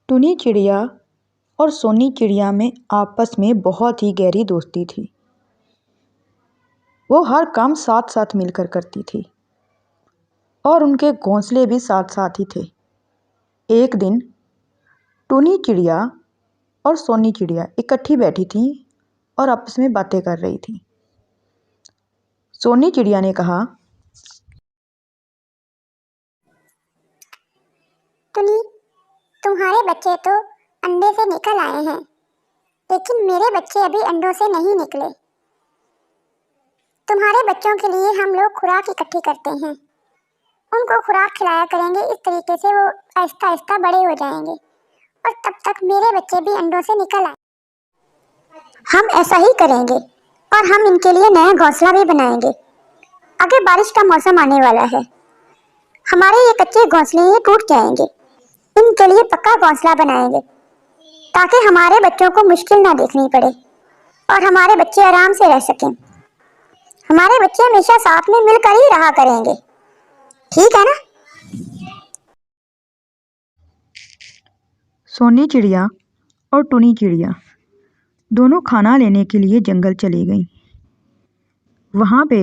टुनी चिड़िया और सोनी चिड़िया में आपस में बहुत ही गहरी दोस्ती थी। वो हर काम साथ साथ मिलकर करती थी और उनके घोंसले भी साथ साथ ही थे। एक दिन टुनी चिड़िया और सोनी चिड़िया इकट्ठी बैठी थी और आपस में बातें कर रही थी। सोनी चिड़िया ने कहा, टुनी, तुम्हारे बच्चे तो अंडे से निकल आए हैं, लेकिन मेरे बच्चे अभी अंडों से नहीं निकले। तुम्हारे बच्चों के लिए हम लोग खुराक इकट्ठी करते हैं। उनको खुराक खिलाया करेंगे, इस तरीके से वो आहिस्ता आहिस्ता बड़े हो जाएंगे और तब तक मेरे बच्चे भी अंडों से निकल आए। हम ऐसा ही करेंगे और हम इनके लिए नया घोंसला भी बनाएंगे। आगे बारिश का मौसम आने वाला है, हमारे ये कच्चे घोंसले ये टूट जाएंगे। इनके लिए पक्का घोंसला बनाएंगे ताकि हमारे बच्चों को मुश्किल ना देखनी पड़े और हमारे बच्चे आराम से रह सकें। हमारे बच्चे हमेशा साथ में मिलकर ही रहा करेंगे, ठीक है ना? सोनी चिड़िया और टुनी चिड़िया दोनों खाना लेने के लिए जंगल चली गईं। वहाँ पे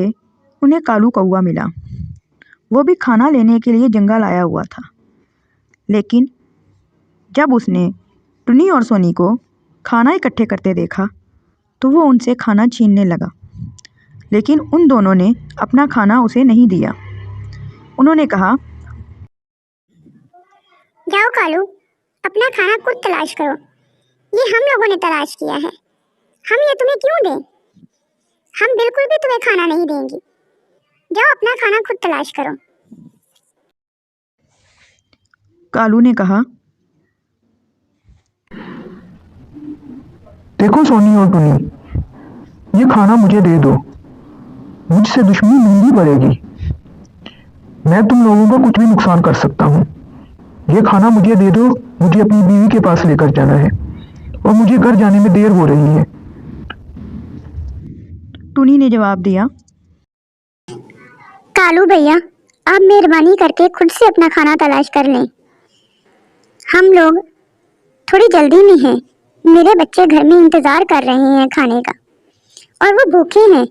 उन्हें कालू कौआ मिला। वो भी खाना लेने के लिए जंगल आया हुआ था, लेकिन जब उसने टुनी और सोनी को खाना इकट्ठे करते देखा तो वो उनसे खाना छीनने लगा, लेकिन उन दोनों ने अपना खाना उसे नहीं दिया। उन्होंने कहा, जाओ कालू, अपना खाना खुद तलाश करो। ये हम लोगों ने तलाश किया है, हम ये तुम्हें क्यों दें? हम बिल्कुल भी तुम्हें खाना नहीं देंगे। जाओ अपना खाना खुद तलाश करो। कालू ने कहा, देखो सोनी और टुनी, ये खाना मुझे दे दो, मुझसे दुश्मनी नहीं पड़ेगी। मैं तुम लोगों का कुछ भी नुकसान कर सकता हूँ। ये खाना मुझे दे दो, मुझे अपनी बीवी के पास लेकर जाना है और मुझे घर जाने में देर हो रही है। टुनी ने जवाब दिया, कालू भैया, आप मेहरबानी करके खुद से अपना खाना तलाश कर लें। हम लोग थोड़ी जल्दी में हैं। मेरे बच्चे घर में इंतजार कर रहे हैं खाने का और वो भूखे हैं।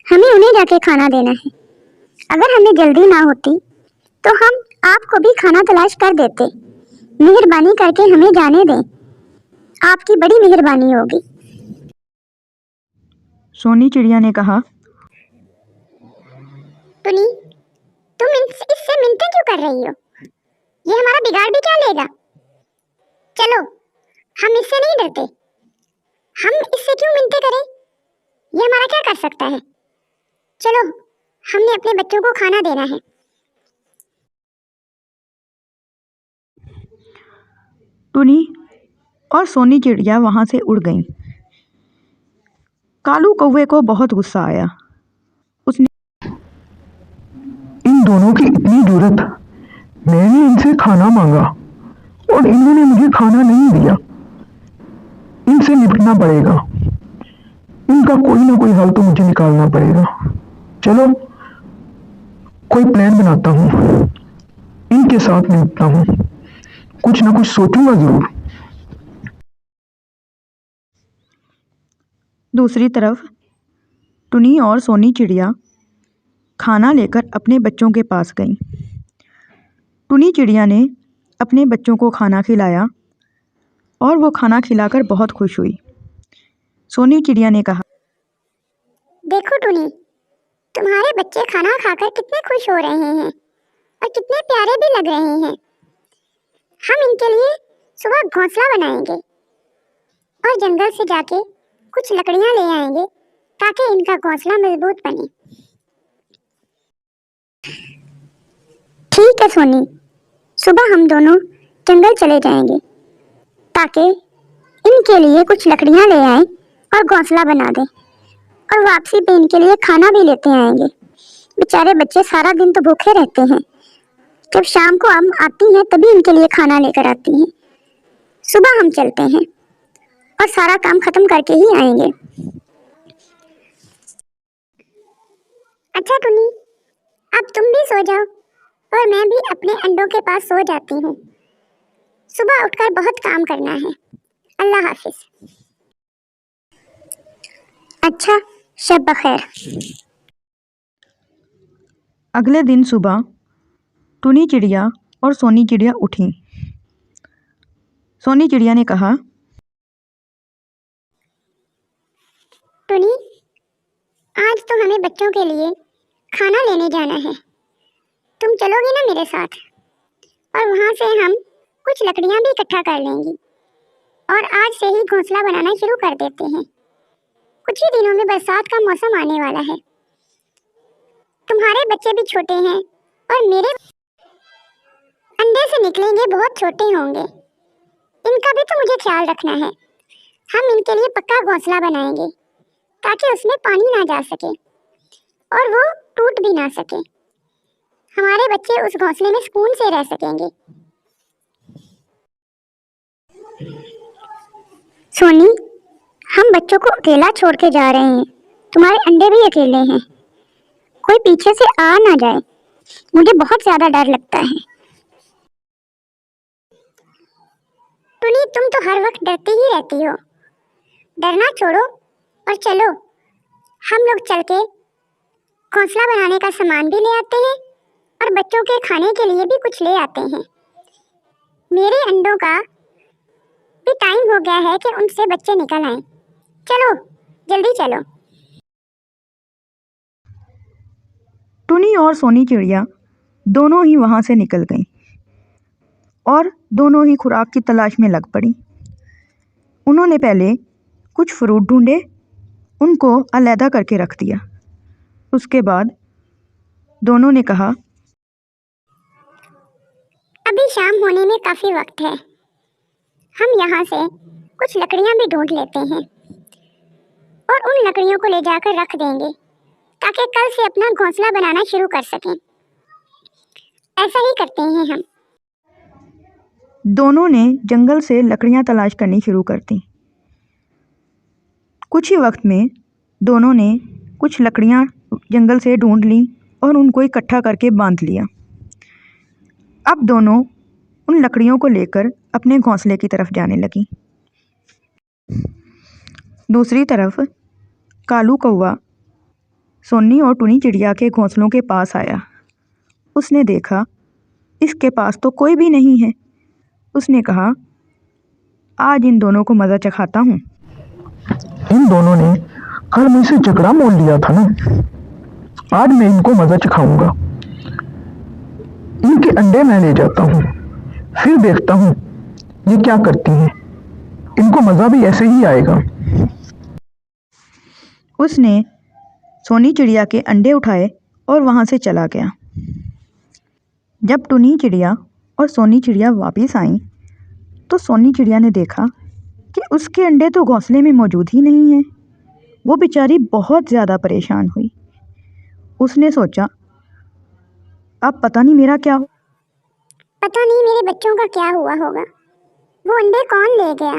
हमें उन्हें जाके खाना देना है। अगर हमें जल्दी ना होती तो हम आपको भी खाना तलाश कर देते। मेहरबानी करके हमें जाने दें, आपकी बड़ी मेहरबानी होगी। सोनी चिड़िया ने कहा, टुनी, तुम इससे मिन्नतें क्यों कर रही हो? ये हमारा बिगाड़ भी क्या लेगा? चलो, हम इससे नहीं डरते। हम इससे क्यों मिन्नतें करें? ये हमारा क्या कर सकता है? चलो, हमने अपने बच्चों को खाना देना है। टुनी और सोनी चिड़िया वहाँ से उड़ गईं। कालू कौवे को बहुत गुस्सा आया। उसने इन दोनों की इतनी जरूरत, मैंने इनसे खाना मांगा और इन्होंने मुझे खाना नहीं दिया। इनसे निपटना पड़ेगा, इनका कोई ना कोई हल तो मुझे निकालना पड़ेगा। चलो, कोई प्लान बनाता हूँ, इनके साथ निपटता हूँ। कुछ ना कुछ सोचूंगा जरूर। दूसरी तरफ टुनी और सोनी चिड़िया खाना लेकर अपने बच्चों के पास गईं। टुनी चिड़िया ने अपने बच्चों को खाना खिलाया और वो खाना खिलाकर बहुत खुश हुई। सोनी चिड़िया ने कहा, देखो टुनी, तुम्हारे बच्चे खाना खाकर कितने खुश हो रहे हैं और कितने प्यारे भी लग रहे हैं। हम इनके लिए सुबह घोंसला बनाएंगे और जंगल से जाके कुछ लकड़ियां ले आएंगे ताकि इनका घोंसला मजबूत बने। ठीक है सोनी, सुबह हम दोनों जंगल चले जाएंगे ताकि इनके लिए कुछ लकड़ियां ले आएं और घोंसला बना दें और वापसी पे इनके लिए खाना भी लेते आएंगे। बेचारे बच्चे सारा दिन तो भूखे रहते हैं, जब शाम को हम आती हैं तभी इनके लिए खाना लेकर आती हैं। सुबह हम चलते हैं और सारा काम खत्म करके ही आएंगे। अच्छा टुनी, अब तुम भी सो जाओ और मैं भी अपने अंडों के पास सो जाती हूँ। सुबह उठकर बहुत काम करना है। अल्लाह हाफिज। अच्छा, शब बखैर। अगले दिन सुबह टुनी चिड़िया और सोनी चिड़िया उठी। सोनी चिड़िया ने कहा, टुनी, आज तो हमें बच्चों के लिए खाना लेने जाना है। तुम चलोगी ना मेरे साथ? और वहाँ से हम कुछ लकड़ियाँ भी इकट्ठा कर लेंगी और आज से ही घोंसला बनाना शुरू कर देते हैं। कुछ ही दिनों में बरसात का मौसम आने वाला है। तुम्हारे बच्चे भी छोटे हैं और मेरे अंडे से निकलेंगे बहुत छोटे होंगे। इनका भी तो मुझे ख्याल रखना है। हम इनके लिए पक्का घोंसला बनाएंगे ताकि उसमें पानी ना जा सके और वो टूट भी ना सके। हमारे बच्चे उस घोंसले में सुकून से रह सकेंगे। सोनी, हम बच्चों को अकेला छोड़ के जा रहे हैं। तुम्हारे अंडे भी अकेले हैं। कोई पीछे से आ ना जाए, मुझे बहुत ज्यादा डर लगता है। टुनी, तुम तो हर वक्त डरती ही रहती हो। डरना छोड़ो और चलो, हम लोग चल के घोंसला बनाने का सामान भी ले आते हैं और बच्चों के खाने के लिए भी कुछ ले आते हैं। मेरे अंडों का भी टाइम हो गया है कि उनसे बच्चे निकल आए। चलो, जल्दी चलो। टुनी और सोनी चिड़िया दोनों ही वहाँ से निकल गईं और दोनों ही खुराक की तलाश में लग पड़ी। उन्होंने पहले कुछ फ्रूट ढूंढे, उनको अलग करके रख दिया। उसके बाद दोनों ने कहा, अभी शाम होने में काफी वक्त है। हम यहाँ से कुछ लकड़ियाँ भी ढूंढ लेते हैं और उन लकड़ियों को ले जाकर रख देंगे ताकि कल से अपना घोंसला बनाना शुरू कर सकें। ऐसा ही करते हैं हम। दोनों ने जंगल से लकड़ियाँ तलाश करनी शुरू कर दी। कुछ ही वक्त में दोनों ने कुछ लकड़ियाँ जंगल से ढूंढ लीं और उनको इकट्ठा करके बांध लिया। अब दोनों उन लकड़ियों को लेकर अपने घोंसले की तरफ जाने लगी। दूसरी तरफ कालू कौवा सोनी और टुनी चिड़िया के घोंसलों के पास आया। उसने देखा इसके पास तो कोई भी नहीं है। उसने कहा, आज इन दोनों को मज़ा चखाता हूँ। इन दोनों ने कल मुझसे झगड़ा मोल लिया था ना, आज मैं इनको मजा चखाऊंगा। इनके अंडे मैं ले जाता हूँ, फिर देखता हूँ ये क्या करती हैं। इनको मजा भी ऐसे ही आएगा। उसने सोनी चिड़िया के अंडे उठाए और वहाँ से चला गया। जब टुनी चिड़िया और सोनी चिड़िया वापस आईं तो सोनी चिड़िया ने देखा कि उसके अंडे तो घोंसले में मौजूद ही नहीं हैं। वो बेचारी बहुत ज़्यादा परेशान हुई। उसने सोचा, अब पता नहीं मेरा क्या हो। पता नहीं मेरे बच्चों का क्या हुआ होगा। वो अंडे कौन ले गया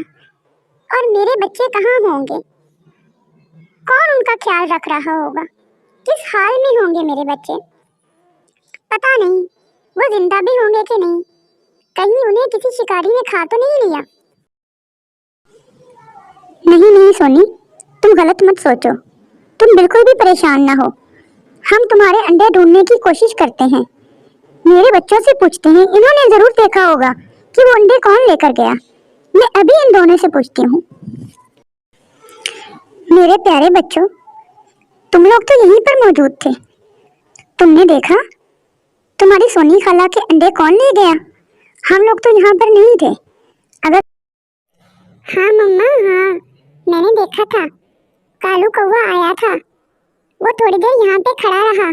और मेरे बच्चे कहाँ होंगे? कौन उनका ख्याल रख रहा होगा? किस हाल में होंगे मेरे बच्चे? पता नहीं वो जिंदा भी होंगे कि नहीं। कहीं उन्हें किसी शिकारी ने खा तो नहीं लिया। नहीं नहीं सोनी, तुम गलत मत सोचो। तुम बिल्कुल भी परेशान ना हो। हम तुम्हारे अंडे ढूंढने की कोशिश करते हैं। मेरे बच्चों से पूछते हैं, इन्होंने जरूर देखा होगा कि वो अंडे कौन लेकर गया। मैं अभी इन दोनों से पूछती हूँ। मेरे प्यारे बच्चों, तुम लोग तो यहीं पर मौजूद थे। तुमने देखा तुम्हारी सोनी खाला के अंडे कौन ले गया? हम लोग तो यहाँ पर नहीं थे। अगर हाँ मम्मा, हाँ मैंने देखा था। कालू कौवा आया था। वो थोड़ी देर यहाँ पे खड़ा रहा।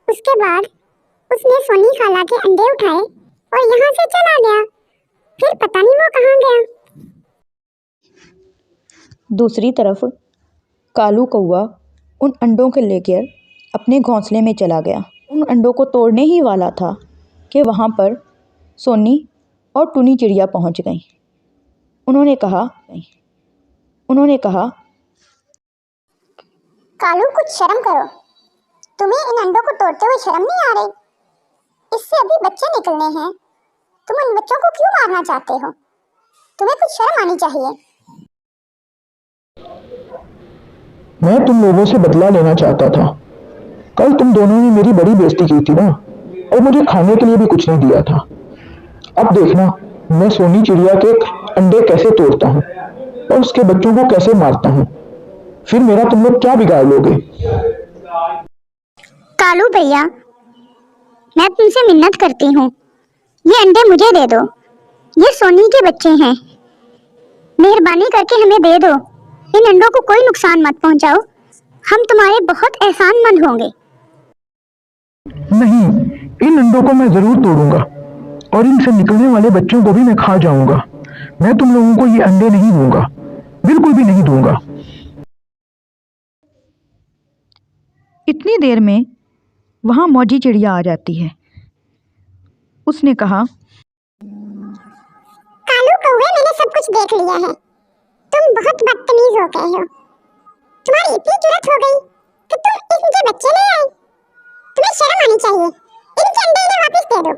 उसके बाद उसने सोनी खाला के अंडे उठाए और यहाँ से चला गया। फिर पता नहीं वो कहाँ गया। दूसरी तरफ कालू कौवा उन अंडों को लेकर अपने घोंसले में चला गया। उन अंडों को तोड़ने ही वाला था कि वहाँ पर सोनी और टुनी चिड़िया पहुँच गईं। उन्होंने कहा, कालू, कुछ शर्म करो। तुम्हें इन अंडों को तोड़ते हुए शर्म नहीं आ रही? इससे अभी बच्चे निकलने हैं। तुम उन बच्चों को क्यों मारना चाहते हो? तुम्हें कुछ शर्म आनी चाहिए। मैं तुम लोगों से बदला लेना चाहता था। कल तुम दोनों ने मेरी बड़ी बेइज्जती की थी ना, और मुझे खाने के लिए भी कुछ नहीं दिया था। अब देखना मैं सोनी चिड़िया के अंडे कैसे तोड़ता हूँ और उसके बच्चों को कैसे मारता हूँ। फिर मेरा तुम लोग क्या बिगाड़ लोगे? कालू भैया, मैं तुमसे मिन्नत करती हूँ, ये अंडे मुझे दे दो। ये सोनी के बच्चे हैं, मेहरबानी करके हमें दे दो। इन अंडों को कोई नुकसान मत पहुंचाओ, हम तुम्हारे बहुत एहसानमंद होंगे। नहीं, इन अंडों को मैं जरूर तोड़ूंगा और इनसे निकलने वाले बच्चों को भी मैं खा जाऊंगा। मैं तुम लोगों को ये अंडे नहीं दूंगा, बिल्कुल भी नहीं दूंगा। इतनी देर में वहाँ मौजी चिड़िया आ जाती है। उसने कहा, कालू कौवे, मैंने सब कुछ देख लिया है। तुम बहुत बदतमीज हो गए हो। तुम्हारी इतनी जुर्रत हो गई कि तुम इनके बच्चे ले आए। तुम्हें शर्म आनी चाहिए। इनके अंडे इन्हें वापस दे दो,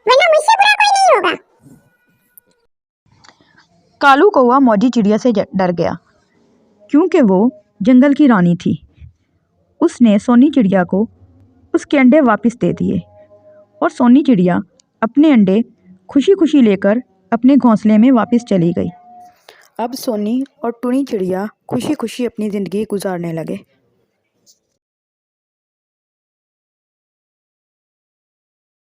वरना मुझसे बुरा कोई नहीं होगा। कालू कौवा मौजी चिड़िया से डर गया, क्योंकि वो जंगल की रानी थी। उसने सोनी चिड़िया को उसके अंडे वापस दे दिए और सोनी चिड़िया अपने अंडे खुशी खुशी लेकर अपने घोंसले में वापस चली गई। अब सोनी और टुनी चिड़िया खुशी खुशी अपनी ज़िंदगी गुजारने लगे।